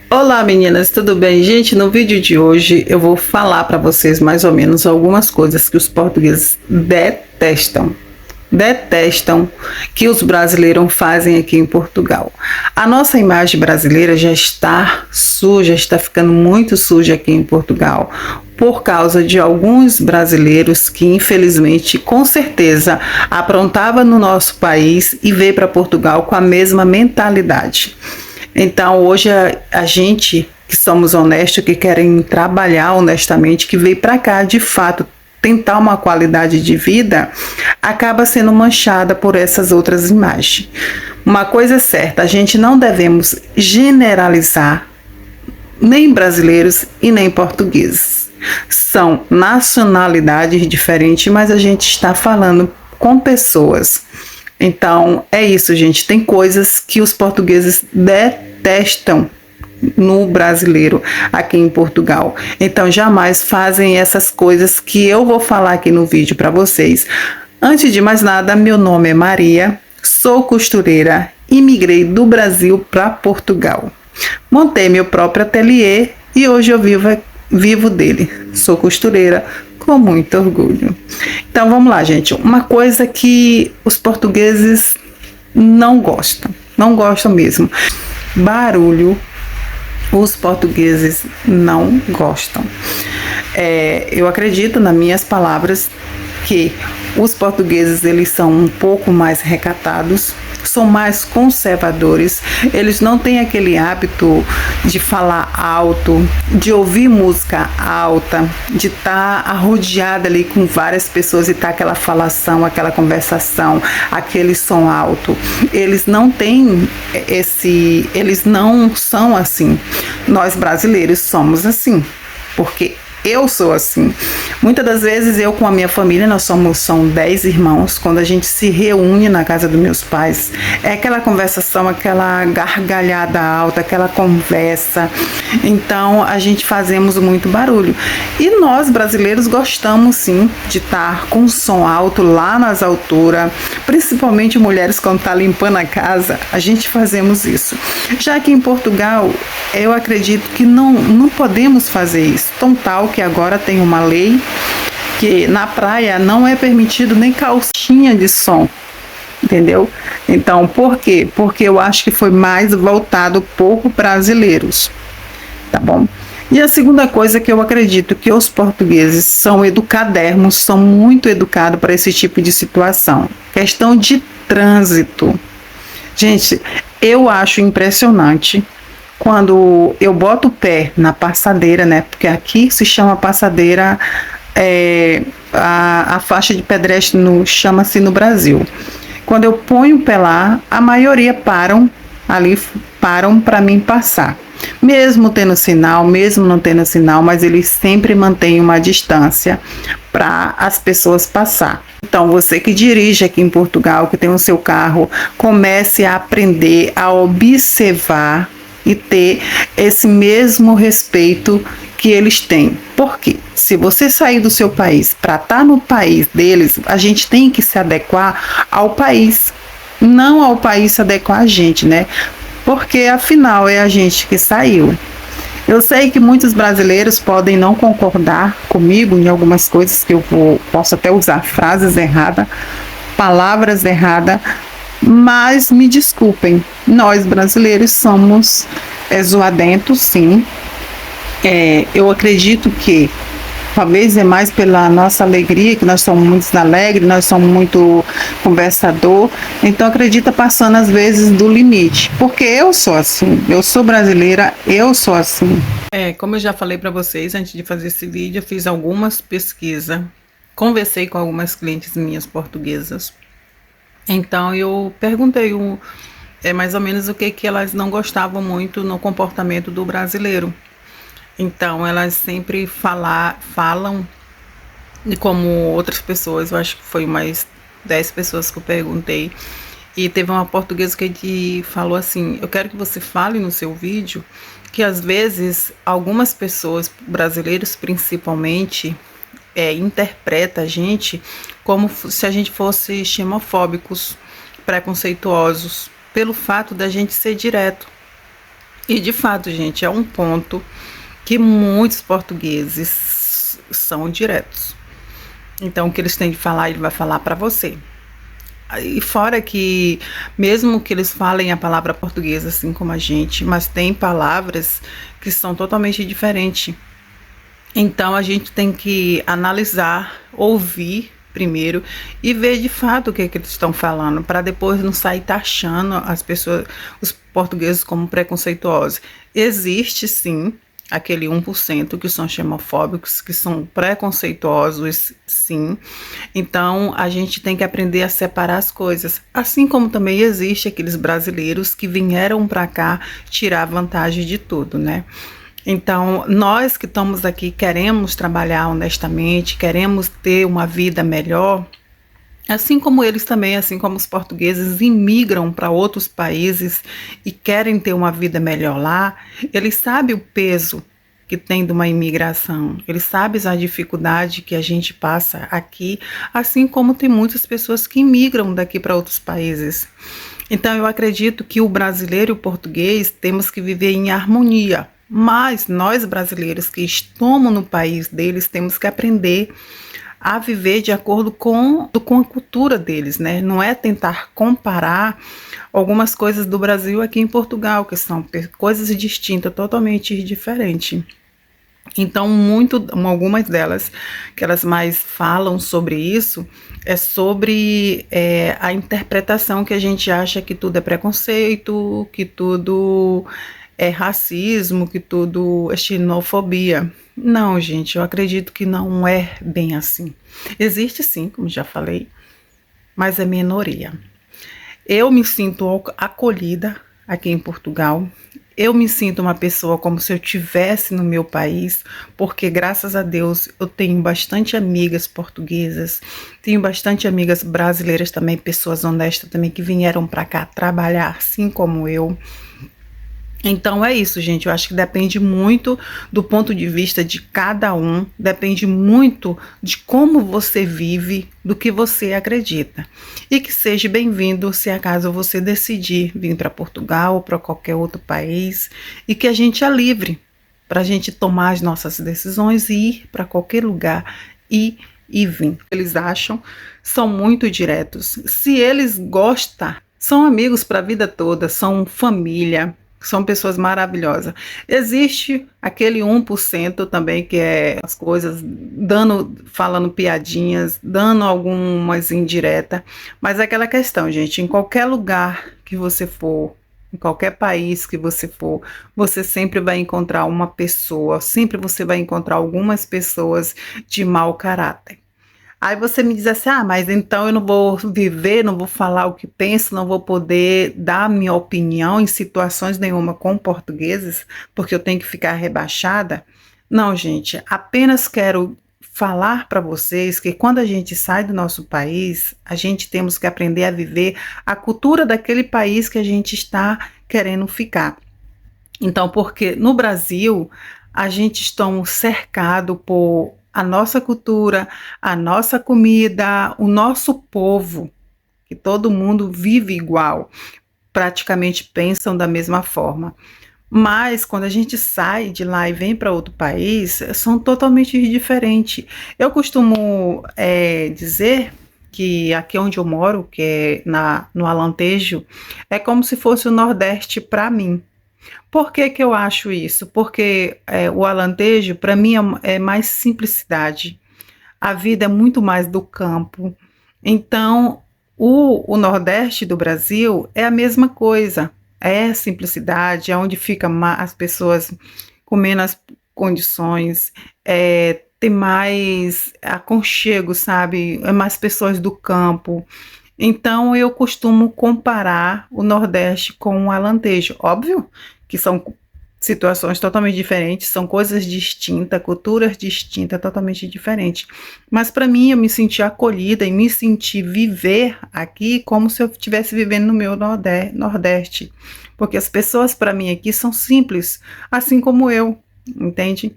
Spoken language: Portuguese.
Olá meninas, tudo bem? Gente, no vídeo de hoje eu vou falar para vocês mais ou menos algumas coisas que os portugueses detestam. Detestam que os brasileiros fazem aqui em Portugal. A nossa imagem brasileira já está suja, está ficando muito suja aqui em Portugal, por causa de alguns brasileiros que infelizmente, com certeza, aprontavam no nosso país e veio para Portugal com a mesma mentalidade. Então, hoje a gente que somos honestos, que querem trabalhar honestamente, que veio para cá de fato tentar uma qualidade de vida, acaba sendo manchada por essas outras imagens. Uma coisa é certa, a gente não devemos generalizar nem brasileiros e nem portugueses. São nacionalidades diferentes, mas a gente está falando com pessoas. Então, é isso, gente. Tem coisas que os portugueses detestam no brasileiro aqui em Portugal. Então, jamais fazem essas coisas que eu vou falar aqui no vídeo para vocês. Antes de mais nada, meu nome é Maria, sou costureira, imigrei do Brasil para Portugal. Montei meu próprio ateliê e hoje eu vivo dele. Sou costureira com muito orgulho. Então vamos lá, gente. Uma coisa que os portugueses não gostam mesmo. Barulho, os portugueses não gostam. Eu acredito, nas minhas palavras, que os portugueses eles são um pouco mais recatados, são mais conservadores, eles não têm aquele hábito de falar alto, de ouvir música alta, de estar arrodeada ali com várias pessoas e estar aquela falação, aquela conversação, aquele som alto. Eles não têm eles não são assim. Nós brasileiros somos assim, porque eu sou assim. Muitas das vezes eu com a minha família, são 10 irmãos, quando a gente se reúne na casa dos meus pais, é aquela conversação, aquela gargalhada alta, aquela conversa. Então a gente fazemos muito barulho. E nós brasileiros gostamos sim de estar com som alto lá nas alturas, principalmente mulheres quando tá limpando a casa, a gente fazemos isso. Já que em Portugal, eu acredito que não podemos fazer isso. Tão tal que agora tem uma lei que na praia não é permitido nem calcinha de som, entendeu? Então, por quê? Porque eu acho que foi mais voltado por brasileiros, tá bom? E a segunda coisa que eu acredito que os portugueses são educadermos, são muito educados para esse tipo de situação. Questão de trânsito. Gente, eu acho impressionante quando eu boto o pé na passadeira, né? Porque aqui se chama passadeira, a faixa de pedestre chama-se no Brasil. Quando eu ponho o pé lá, a maioria param para mim passar. Mesmo tendo sinal, mesmo não tendo sinal, mas eles sempre mantêm uma distância para as pessoas passar. Então, você que dirige aqui em Portugal, que tem o seu carro, comece a aprender a observar e ter esse mesmo respeito que eles têm. Porque se você sair do seu país para estar no país deles, a gente tem que se adequar ao país, não ao país se adequar a gente, né? Porque afinal é a gente que saiu. Eu sei que muitos brasileiros podem não concordar comigo em algumas coisas que posso até usar frases erradas, palavras erradas, mas me desculpem, nós brasileiros somos zoadentos, sim. Eu acredito que talvez é mais pela nossa alegria, que nós somos muito alegres, nós somos muito conversador, então acredita passando às vezes do limite, porque eu sou assim, eu sou brasileira, eu sou assim. Como eu já falei para vocês antes de fazer esse vídeo, eu fiz algumas pesquisas, conversei com algumas clientes minhas portuguesas. Então eu perguntei mais ou menos o que elas não gostavam muito no comportamento do brasileiro. Então elas sempre falam, e como outras pessoas, eu acho que foi mais 10 pessoas que eu perguntei, e teve uma portuguesa que falou assim: eu quero que você fale no seu vídeo que às vezes algumas pessoas, brasileiros principalmente, interpreta a gente como se a gente fosse xenofóbicos, preconceituosos, pelo fato da gente ser direto. E de fato, gente, é um ponto que muitos portugueses são diretos. Então, o que eles têm de falar, ele vai falar para você. E fora que, mesmo que eles falem a palavra portuguesa assim como a gente, mas tem palavras que são totalmente diferentes. Então, a gente tem que analisar, ouvir primeiro e ver de fato o que, que eles estão falando, para depois não sair taxando as pessoas, os portugueses como preconceituosos. Existe sim aquele 1% que são xenofóbicos, que são preconceituosos, sim. Então, a gente tem que aprender a separar as coisas. Assim como também existe aqueles brasileiros que vieram para cá tirar vantagem de tudo, né? Então, nós que estamos aqui queremos trabalhar honestamente, queremos ter uma vida melhor, assim como eles também, assim como os portugueses imigram para outros países e querem ter uma vida melhor lá, eles sabem o peso que tem de uma imigração, eles sabem a dificuldade que a gente passa aqui, assim como tem muitas pessoas que imigram daqui para outros países. Então, eu acredito que o brasileiro e o português temos que viver em harmonia, mas nós brasileiros que estamos no país deles temos que aprender a viver de acordo com a cultura deles, né? Não é tentar comparar algumas coisas do Brasil aqui em Portugal, que são coisas distintas, totalmente diferentes. Então, algumas delas que elas mais falam sobre isso é sobre a interpretação que a gente acha que tudo é preconceito, que tudo é racismo, que tudo é xenofobia. Não, gente, eu acredito que não é bem assim. Existe sim, como já falei, mas é minoria. Eu me sinto acolhida aqui em Portugal. Eu me sinto uma pessoa como se eu estivesse no meu país, porque graças a Deus eu tenho bastante amigas portuguesas, tenho bastante amigas brasileiras também, pessoas honestas também que vieram para cá trabalhar, assim como eu. Então é isso, gente. Eu acho que depende muito do ponto de vista de cada um, depende muito de como você vive, do que você acredita. E que seja bem-vindo se acaso você decidir vir para Portugal ou para qualquer outro país, e que a gente é livre para a gente tomar as nossas decisões e ir para qualquer lugar e vir. Eles acham, são muito diretos. Se eles gostam, são amigos para a vida toda, são família. São pessoas maravilhosas. Existe aquele 1% também que é as coisas falando piadinhas, dando algumas indiretas, mas é aquela questão, gente, em qualquer lugar que você for, em qualquer país que você for, você sempre vai encontrar uma pessoa, sempre você vai encontrar algumas pessoas de mau caráter. Aí você me diz assim, mas então eu não vou viver, não vou falar o que penso, não vou poder dar minha opinião em situações nenhuma com portugueses, porque eu tenho que ficar rebaixada. Não, gente, apenas quero falar para vocês que quando a gente sai do nosso país, a gente temos que aprender a viver a cultura daquele país que a gente está querendo ficar. Então, porque no Brasil, a gente está cercado por a nossa cultura, a nossa comida, o nosso povo, que todo mundo vive igual, praticamente pensam da mesma forma. Mas quando a gente sai de lá e vem para outro país, são totalmente diferentes. Eu costumo dizer que aqui onde eu moro, que é no Alentejo, é como se fosse o Nordeste para mim. Por que que eu acho isso? Porque o Alentejo, para mim, é mais simplicidade. A vida é muito mais do campo. Então, o Nordeste do Brasil é a mesma coisa. É simplicidade, é onde ficam as pessoas com menos condições, tem mais aconchego, sabe? É mais pessoas do campo. Então, eu costumo comparar o Nordeste com o Alentejo. Óbvio que são situações totalmente diferentes, são coisas distintas, culturas distintas, totalmente diferentes. Mas para mim, eu me senti acolhida e me senti viver aqui como se eu estivesse vivendo no meu Nordeste. Porque as pessoas para mim aqui são simples, assim como eu, entende?